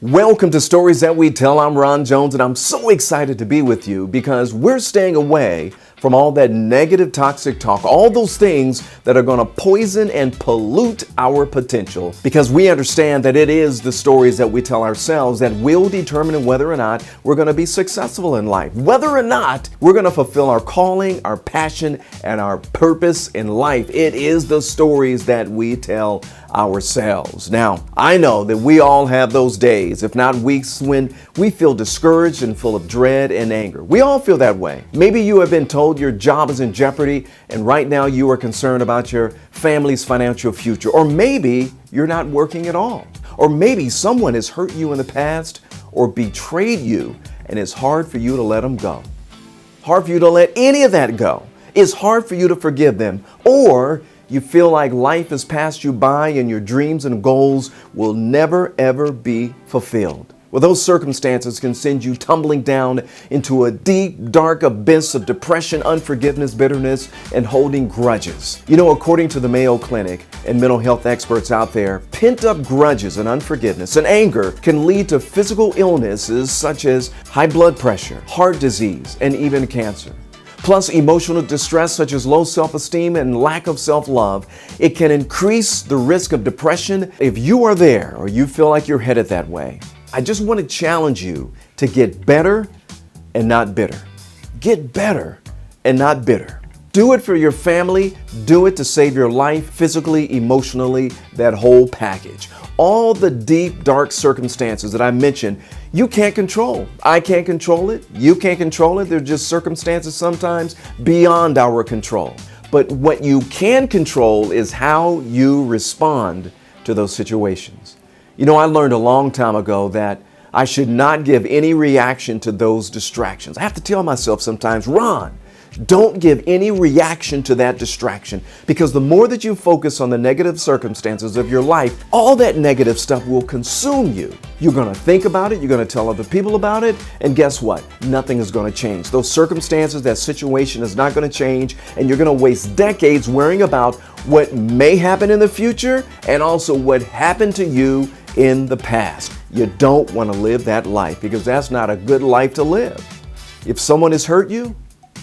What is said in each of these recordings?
Welcome to Stories That We Tell. I'm Ron Jones, and I'm so excited to be with you because we're staying away from all that negative, toxic talk, all those things that are going to poison and pollute our potential, because we understand that it is the stories that we tell ourselves that will determine whether or not we're going to be successful in life, whether or not we're going to fulfill our calling, our passion, and our purpose in life. It is the stories that we tell ourselves. Now, I know that we all have those days, if not weeks, when we feel discouraged and full of dread and anger. We all feel that way. Maybe you have been told your job is in jeopardy and right now you are concerned about your family's financial future. Or maybe you're not working at all. Or maybe someone has hurt you in the past or betrayed you and it's hard for you to let them go. Hard for you to let any of that go. It's hard for you to forgive them. Or you feel like life has passed you by and your dreams and goals will never, ever be fulfilled. Well, those circumstances can send you tumbling down into a deep, dark abyss of depression, unforgiveness, bitterness, and holding grudges. You know, according to the Mayo Clinic and mental health experts out there, pent-up grudges and unforgiveness and anger can lead to physical illnesses such as high blood pressure, heart disease, and even cancer. Plus, emotional distress such as low self-esteem and lack of self-love, it can increase the risk of depression. If you are there or you feel like you're headed that way, I just want to challenge you to get better and not bitter. Get better and not bitter. Do it for your family. Do it to save your life, physically, emotionally, that whole package. All the deep, dark circumstances that I mentioned, you can't control. I can't control it. You can't control it. They're just circumstances sometimes beyond our control. But what you can control is how you respond to those situations. You know, I learned a long time ago that I should not give any reaction to those distractions. I have to tell myself sometimes, Ron, don't give any reaction to that distraction, because the more that you focus on the negative circumstances of your life, all that negative stuff will consume you. You're going to think about it, you're going to tell other people about it, and guess what? Nothing is going to change. Those circumstances, that situation is not going to change, and you're going to waste decades worrying about what may happen in the future and also what happened to you in the past. You don't want to live that life, because that's not a good life to live. If someone has hurt you,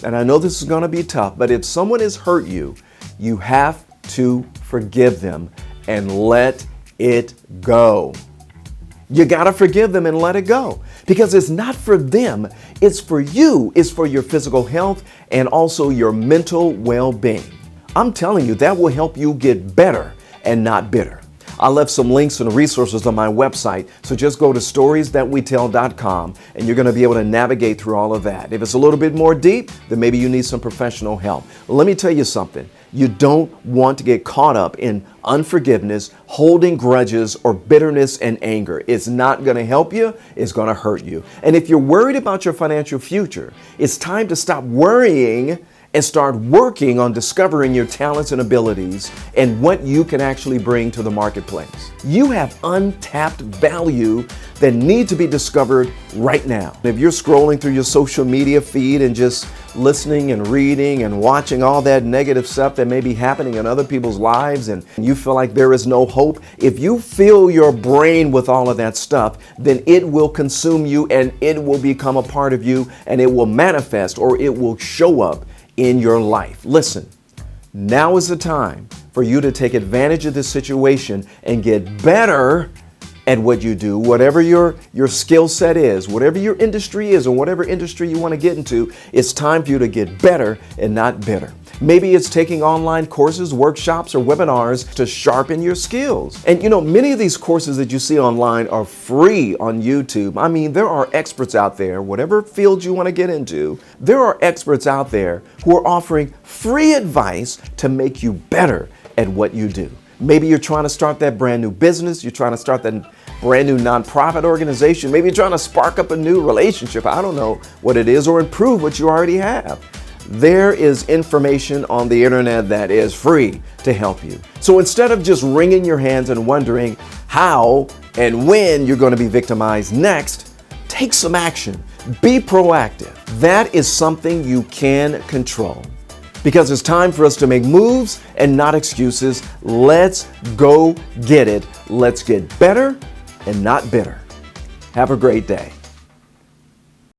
and I know this is going to be tough, but if someone has hurt you, you have to forgive them and let it go. You got to forgive them and let it go, because it's not for them. It's for you. It's for your physical health and also your mental well-being. I'm telling you, that will help you get better and not bitter. I left some links and resources on my website, so just go to storiesthatwetell.com and you're going to be able to navigate through all of that. If it's a little bit more deep, then maybe you need some professional help. Let me tell you something. You don't want to get caught up in unforgiveness, holding grudges, or bitterness and anger. It's not going to help you. It's going to hurt you. And if you're worried about your financial future, it's time to stop worrying and start working on discovering your talents and abilities and what you can actually bring to the marketplace. You have untapped value that need to be discovered right now. If you're scrolling through your social media feed and just listening and reading and watching all that negative stuff that may be happening in other people's lives and you feel like there is no hope, if you fill your brain with all of that stuff, then it will consume you and it will become a part of you and it will manifest, or it will show up in your life. Listen, now is the time for you to take advantage of this situation and get better at what you do, whatever your skill set is, whatever your industry is, or whatever industry you want to get into. It's time for you to get better and not bitter. Maybe it's taking online courses, workshops, or webinars to sharpen your skills. And you know, many of these courses that you see online are free on YouTube. I mean, there are experts out there, whatever field you want to get into, there are experts out there who are offering free advice to make you better at what you do. Maybe you're trying to start that brand new business. You're trying to start that brand new nonprofit organization. Maybe you're trying to spark up a new relationship. I don't know what it is, or improve what you already have. There is information on the internet that is free to help you. So instead of just wringing your hands and wondering how and when you're going to be victimized next, take some action. Be proactive. That is something you can control. Because it's time for us to make moves and not excuses. Let's go get it. Let's get better and not bitter. Have a great day.